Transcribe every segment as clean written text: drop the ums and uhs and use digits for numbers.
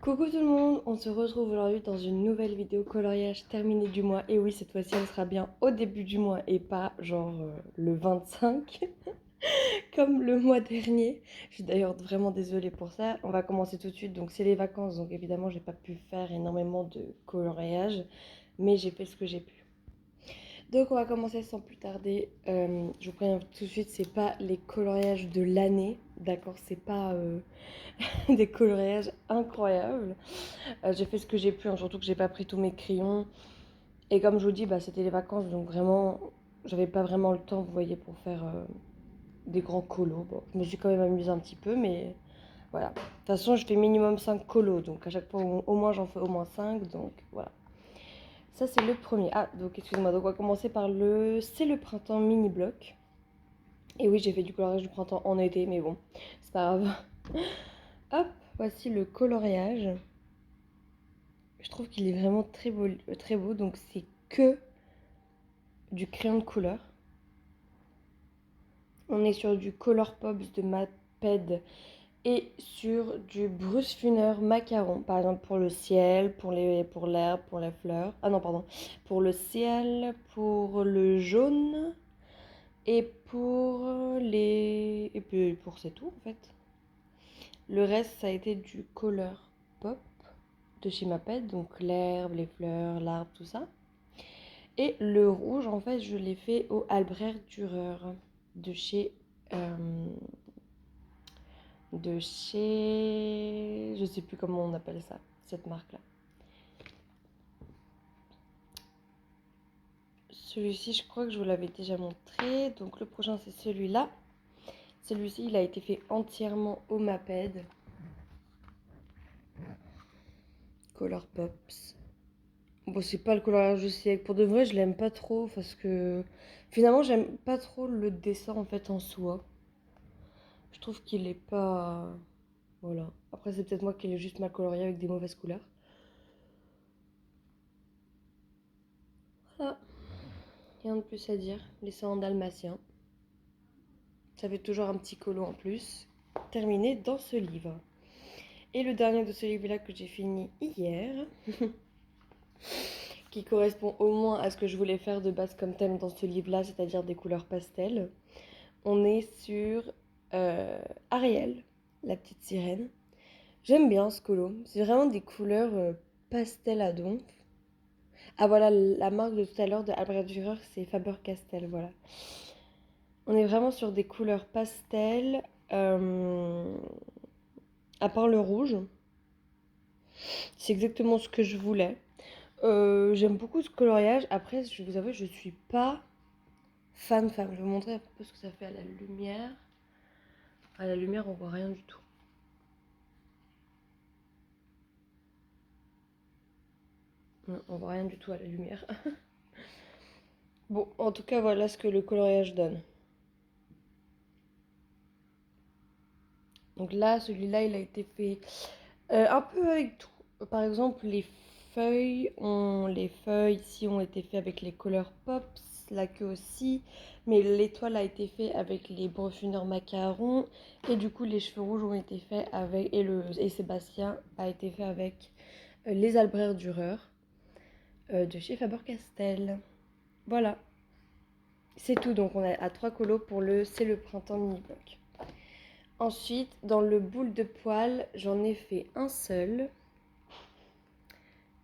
Coucou tout le monde, on se retrouve aujourd'hui dans une nouvelle vidéo coloriage terminée du mois. Et oui, cette fois-ci, elle sera bien au début du mois et pas genre le 25 comme le mois dernier. Je suis d'ailleurs vraiment désolée pour ça. On va commencer tout de suite. Donc c'est les vacances, donc évidemment, j'ai pas pu faire énormément de coloriage, mais j'ai fait ce que j'ai pu. Donc on va commencer sans plus tarder. Je vous préviens tout de suite, c'est pas les coloriages de l'année, d'accord? C'est pas des coloriages incroyables. J'ai fait ce que j'ai pu, hein, surtout que j'ai pas pris tous mes crayons. Et comme je vous dis, bah, c'était les vacances, donc vraiment, j'avais pas vraiment le temps, vous voyez, pour faire des grands colos. Bon, je me suis quand même amusée un petit peu, mais voilà. De toute façon, je fais minimum 5 colos, donc à chaque fois, au moins, j'en fais au moins 5, donc voilà. Ça, c'est le premier. Ah, donc excuse-moi, donc on va commencer par le... C'est le printemps mini-bloc. Et oui, j'ai fait du coloriage du printemps en été, mais bon, c'est pas grave. Hop, voici le coloriage. Je trouve qu'il est vraiment très beau, très beau. Donc c'est que du crayon de couleur. On est sur du Color Pops de Maped et sur du Bruce Funner Macaron. Par exemple pour le ciel, pour l'herbe, pour la fleur. Ah non, pardon. Pour le ciel, pour le jaune et pour les... Et puis pour c'est tout en fait. Le reste, ça a été du Color Pop de chez Maped. Donc l'herbe, les fleurs, l'arbre, tout ça. Et le rouge, en fait, je l'ai fait au Albrecht Dürer de chez... euh, Je sais plus comment on appelle ça, cette marque-là. Celui-ci, je crois que je vous l'avais déjà montré. Donc le prochain, c'est celui-là. Celui-ci, il a été fait entièrement au Maped. Color Pops. Bon, c'est pas le coloriage de siècle. Pour de vrai, je l'aime pas trop parce que... Finalement, j'aime pas trop le dessin, en fait, en soi. Je trouve qu'il est pas... Voilà. Après, c'est peut-être moi qui l'ai juste mal colorié avec des mauvaises couleurs. Voilà. Rien de plus à dire. Laissez en dalmatien. Ça fait toujours un petit colo en plus. Terminé dans ce livre. Et le dernier de ce livre-là que j'ai fini hier, qui correspond au moins à ce que je voulais faire de base comme thème dans ce livre-là, c'est-à-dire des couleurs pastel. On est sur Ariel, la petite sirène. J'aime bien ce colo. C'est vraiment des couleurs pastel à donf. Ah voilà, la marque de tout à l'heure de Albrecht Dürer, c'est Faber-Castell, voilà. On est vraiment sur des couleurs pastel, à part le rouge. C'est exactement ce que je voulais. J'aime beaucoup ce coloriage. Après, je vous avoue, je suis pas fan. Je vais vous montrer un peu ce que ça fait à la lumière. À la lumière, on voit rien du tout. Non, on voit rien du tout à la lumière. Bon, en tout cas, voilà ce que le coloriage donne. Donc là, celui-là, il a été fait un peu avec tout. Par exemple, les feuilles ici ont été faites avec les Color Pops, la queue aussi, mais l'étoile a été faite avec les brochures macarons et du coup les cheveux rouges ont été faits avec et Sébastien a été fait avec les Albrecht Dürer de chez Faber-Castell. Voilà, c'est tout. Donc on a à 3 colos pour le c'est le printemps mini bloc. Ensuite, dans le boule de poil, j'en ai fait un seul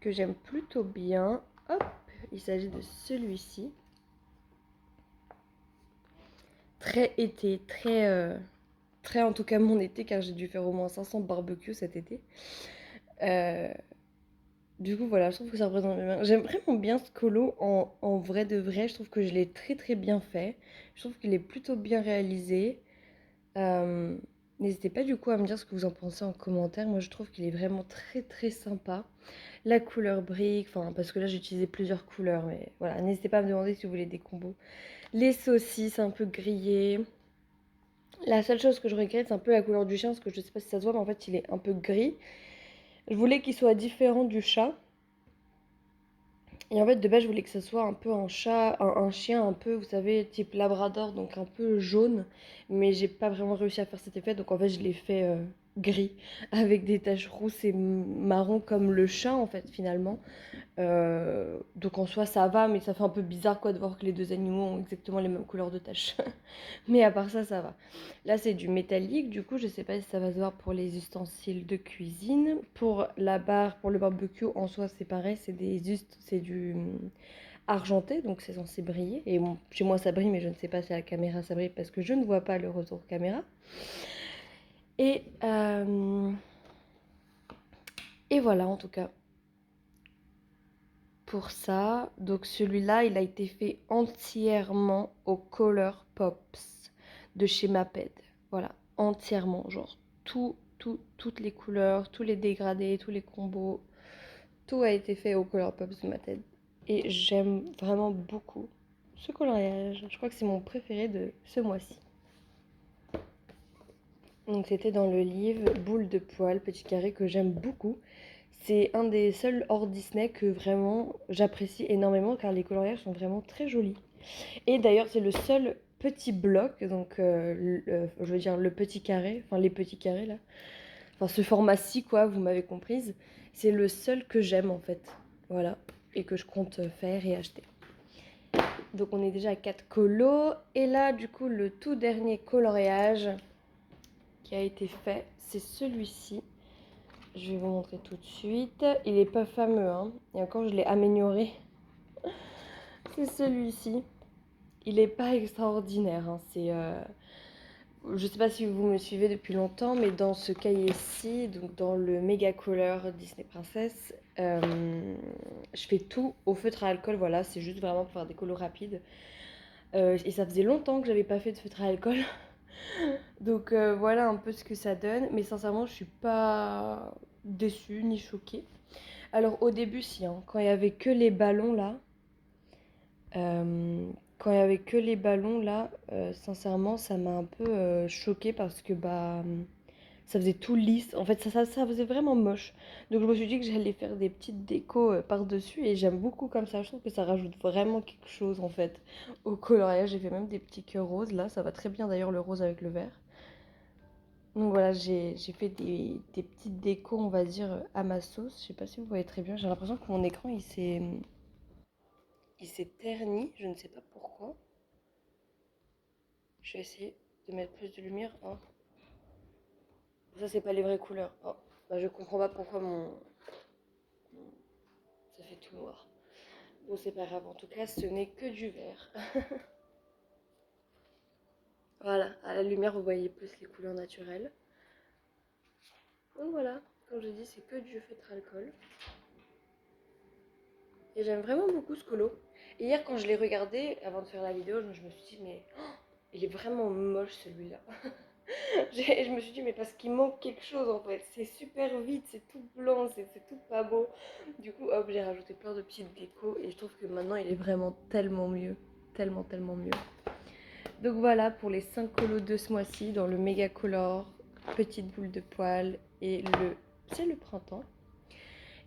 que j'aime plutôt bien. Hop, il s'agit de celui-ci. Très été, très en tout cas mon été, car j'ai dû faire au moins 500 barbecues cet été. Euh, du coup, voilà, je trouve que ça représente bien. J'aime vraiment bien ce colo en vrai de vrai. Je trouve que je l'ai très bien fait. Je trouve qu'il est plutôt bien réalisé. Euh, N'hésitez pas du coup à me dire ce que vous en pensez en commentaire. Moi, je trouve qu'il est vraiment très sympa. La couleur brique, enfin, parce que là, j'ai utilisé plusieurs couleurs, mais voilà. N'hésitez pas à me demander si vous voulez des combos. Les saucisses un peu grillées. La seule chose que je regrette, c'est un peu la couleur du chien, parce que je sais pas si ça se voit, mais en fait, il est un peu gris. Je voulais qu'il soit différent du chat. Et en fait, de base, je voulais que ce soit un peu un chat, un chien un peu, vous savez, type labrador, donc un peu jaune. Mais j'ai pas vraiment réussi à faire cet effet, donc en fait, je l'ai fait gris avec des taches rousses et marron comme le chat en fait finalement. Donc en soi ça va, mais ça fait un peu bizarre quoi de voir que les deux animaux ont exactement les mêmes couleurs de taches. Mais à part ça, ça va. Là c'est du métallique, du coup je sais pas si ça va se voir pour les ustensiles de cuisine. Pour la barre, pour le barbecue en soi c'est pareil, c'est du argenté, donc c'est censé briller. Et bon, chez moi ça brille, mais je ne sais pas si à la caméra ça brille parce que je ne vois pas le retour caméra. Et, euh, et voilà en tout cas pour ça. Donc celui-là, il a été fait entièrement au Color Pops de chez Maped. Voilà, entièrement, genre toutes les couleurs, tous les dégradés, tous les combos, tout a été fait au Color Pops de Maped. Et j'aime vraiment beaucoup ce coloriage. Je crois que c'est mon préféré de ce mois-ci. Donc c'était dans le livre Boule de poil, petit carré que j'aime beaucoup. C'est un des seuls hors Disney que vraiment j'apprécie énormément car les coloriages sont vraiment très jolis. Et d'ailleurs c'est le seul petit bloc, donc je veux dire le petit carré, enfin les petits carrés là, enfin ce format-ci quoi, vous m'avez comprise, c'est le seul que j'aime en fait, voilà, et que je compte faire et acheter. Donc on est déjà à 4 colos, et là du coup le tout dernier coloriage qui a été fait, c'est celui-ci. Je vais vous montrer tout de suite. Il est pas fameux, hein. Et encore, je l'ai amélioré. C'est celui-ci. Il est pas extraordinaire, hein. Je sais pas si vous me suivez depuis longtemps, mais dans ce cahier-ci, donc dans le Mega Color Disney Princess, je fais tout au feutre à alcool. Voilà, c'est juste vraiment pour faire des colos rapides. Et ça faisait longtemps que j'avais pas fait de feutre à alcool. Donc voilà un peu ce que ça donne. Mais sincèrement, je suis pas déçue ni choquée. Alors au début, si, hein, quand il y avait que les ballons là, quand il y avait que les ballons là, sincèrement, ça m'a un peu choquée parce que ça faisait tout lisse. En fait, ça faisait vraiment moche. Donc je me suis dit que j'allais faire des petites décos par-dessus et j'aime beaucoup comme ça. Je trouve que ça rajoute vraiment quelque chose en fait au coloriage. J'ai fait même des petits cœurs roses là, ça va très bien d'ailleurs le rose avec le vert. Donc voilà, j'ai fait des petites décos, on va dire, à ma sauce. Je sais pas si vous voyez très bien. J'ai l'impression que mon écran, il s'est terni. Je ne sais pas pourquoi. Je vais essayer de mettre plus de lumière. Hein. Ça, c'est pas les vraies couleurs. Oh, bah, je comprends pas pourquoi ça fait tout noir. Bon, c'est pas grave. En tout cas, ce n'est que du vert. Voilà, à la lumière, vous voyez plus les couleurs naturelles. Donc voilà, comme je dis, c'est que du feutre alcool. Et j'aime vraiment beaucoup ce colo. Et hier, quand je l'ai regardé, avant de faire la vidéo, je me suis dit, mais il est vraiment moche celui-là. Je me suis dit, mais parce qu'il manque quelque chose en fait. C'est super vite, c'est tout blanc, c'est tout pas beau. Du coup, hop, j'ai rajouté plein de petites décos et je trouve que maintenant il est vraiment tellement mieux. Tellement, tellement mieux. Donc voilà pour les 5 colos de ce mois-ci dans le méga color, petite boule de poil et c'est le printemps.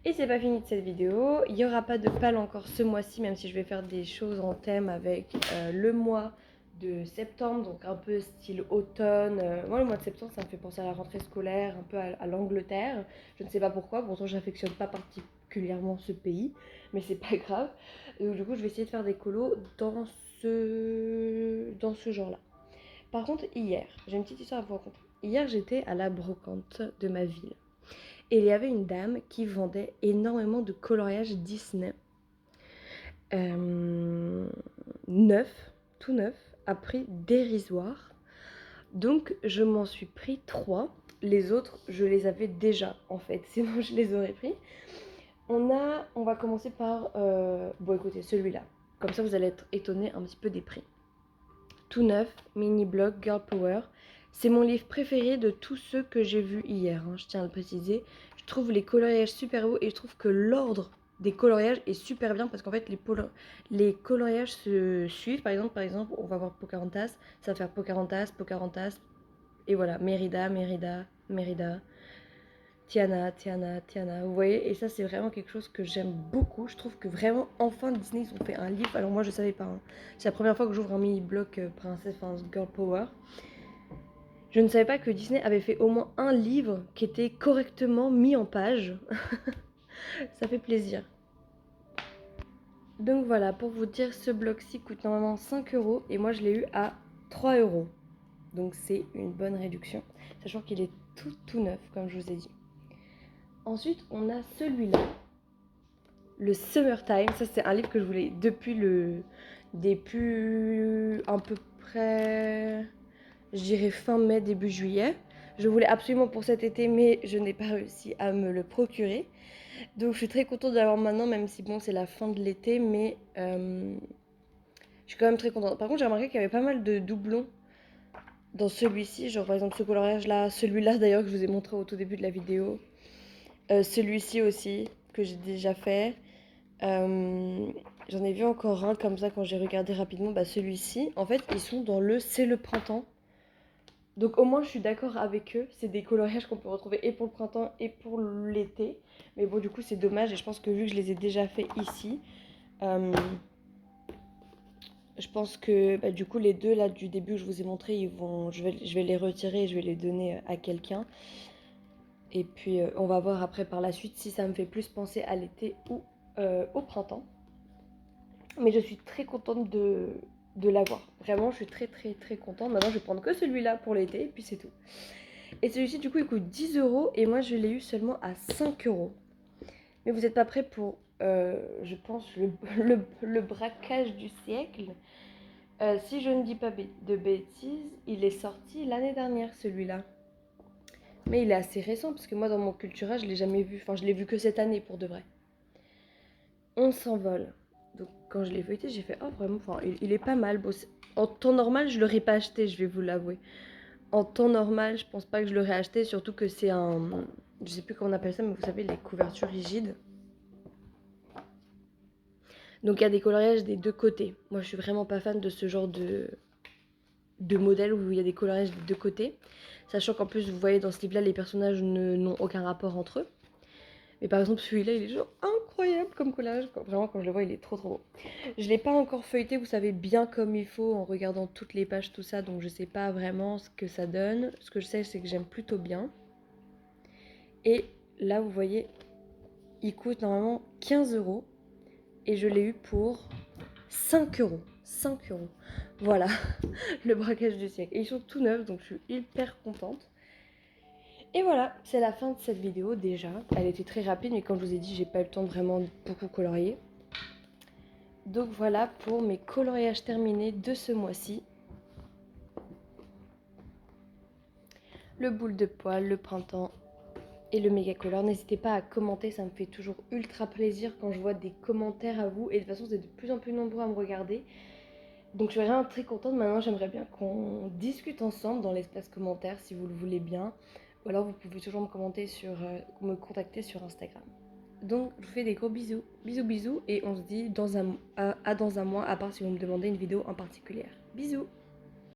Et c'est pas fini de cette vidéo, il n'y aura pas de pal encore ce mois-ci, même si je vais faire des choses en thème avec le mois de septembre, donc un peu style automne. Moi, le mois de septembre, ça me fait penser à la rentrée scolaire, un peu à l'Angleterre. Je ne sais pas pourquoi, pourtant j'affectionne pas particulièrement ce pays, mais c'est pas grave. Donc, du coup, je vais essayer de faire des colos dans ce genre-là. Par contre, hier, j'ai une petite histoire à vous raconter. Hier, j'étais à la brocante de ma ville. Et il y avait une dame qui vendait énormément de coloriage Disney. Neuf, tout neuf, à prix dérisoire. Donc je m'en suis pris 3. Les autres, je les avais déjà en fait, sinon je les aurais pris. On va commencer par, bon écoutez, celui-là. Comme ça vous allez être étonnés un petit peu des prix. Tout neuf, mini blog Girl Power. C'est mon livre préféré de tous ceux que j'ai vus hier, hein, je tiens à le préciser. Je trouve les coloriages super beaux et je trouve que l'ordre des coloriages est super bien parce qu'en fait les coloriages se suivent. Par exemple, on va voir Pocahontas, ça va faire Pocahontas, Pocahontas, et voilà, Mérida, Mérida, Mérida, Tiana, Tiana, Tiana, vous voyez, et ça c'est vraiment quelque chose que j'aime beaucoup. Je trouve que vraiment enfin Disney ils ont fait un livre, alors moi je savais pas, hein. C'est la première fois que j'ouvre un mini bloc princesse, enfin girl power. Je ne savais pas que Disney avait fait au moins un livre qui était correctement mis en page. Ça fait plaisir. Donc voilà, pour vous dire, ce bloc-ci coûte normalement 5 € et moi je l'ai eu à 3 €. Donc c'est une bonne réduction, sachant qu'il est tout neuf, comme je vous ai dit. Ensuite, on a celui-là, le Summertime. Ça, c'est un livre que je voulais depuis à peu près, je dirais fin mai, début juillet. Je voulais absolument pour cet été, mais je n'ai pas réussi à me le procurer. Donc je suis très contente de l'avoir maintenant, même si bon, c'est la fin de l'été, mais je suis quand même très contente. Par contre, j'ai remarqué qu'il y avait pas mal de doublons dans celui-ci, genre par exemple ce coloriage là, celui-là d'ailleurs que je vous ai montré au tout début de la vidéo, celui-ci aussi que j'ai déjà fait. J'en ai vu encore un comme ça quand j'ai regardé rapidement, bah celui-ci. En fait, ils sont dans le c'est le printemps. Donc au moins je suis d'accord avec eux, c'est des coloriages qu'on peut retrouver et pour le printemps et pour l'été. Mais bon du coup c'est dommage et je pense que vu que je les ai déjà fait ici, je pense que bah, du coup les deux là du début que je vous ai montré, je vais les retirer et je vais les donner à quelqu'un. Et puis on va voir après par la suite si ça me fait plus penser à l'été ou au printemps. Mais je suis très contente de l'avoir. Vraiment, je suis très contente. Maintenant, je vais prendre que celui-là pour l'été et puis c'est tout. Et celui-ci, du coup, il coûte 10 € et moi, je l'ai eu seulement à 5 €. Mais vous n'êtes pas prêts pour, je pense, le braquage du siècle. Si je ne dis pas de bêtises, il est sorti l'année dernière, celui-là. Mais il est assez récent parce que moi, dans mon Cultura, je ne l'ai jamais vu. Enfin, je l'ai vu que cette année pour de vrai. On s'envole. Donc quand je l'ai feuilleté, j'ai fait oh vraiment, enfin il est pas mal. Bon, en temps normal, je l'aurais pas acheté, je vais vous l'avouer. En temps normal, je pense pas que je l'aurais acheté, surtout que c'est un, je sais plus comment on appelle ça, mais vous savez les couvertures rigides. Donc il y a des coloriages des deux côtés. Moi, je suis vraiment pas fan de ce genre de modèle où il y a des coloriages des deux côtés, sachant qu'en plus vous voyez dans ce livre-là, les personnages n'ont aucun rapport entre eux. Mais par exemple, celui-là, il est genre incroyable comme collage. Vraiment, quand je le vois, il est trop beau. Je l'ai pas encore feuilleté, vous savez, bien comme il faut, en regardant toutes les pages, tout ça. Donc je sais pas vraiment ce que ça donne. Ce que je sais, c'est que j'aime plutôt bien. Et là, vous voyez, il coûte normalement 15 €. Et je l'ai eu pour 5 €. 5 €. Voilà, le braquage du siècle. Et ils sont tout neufs, donc je suis hyper contente. Et voilà, c'est la fin de cette vidéo déjà. Elle était très rapide, mais comme je vous ai dit, j'ai pas eu le temps de vraiment beaucoup colorier. Donc voilà pour mes coloriages terminés de ce mois-ci. Le boule de poil, le printemps et le méga color. N'hésitez pas à commenter, ça me fait toujours ultra plaisir quand je vois des commentaires à vous. Et de toute façon, vous êtes de plus en plus nombreux à me regarder. Donc je suis vraiment très contente. Maintenant, j'aimerais bien qu'on discute ensemble dans l'espace commentaire si vous le voulez bien. Ou alors vous pouvez toujours me contacter sur Instagram. Donc je vous fais des gros bisous. Bisous et on se dit dans un mois, à part si vous me demandez une vidéo en particulier. Bisous.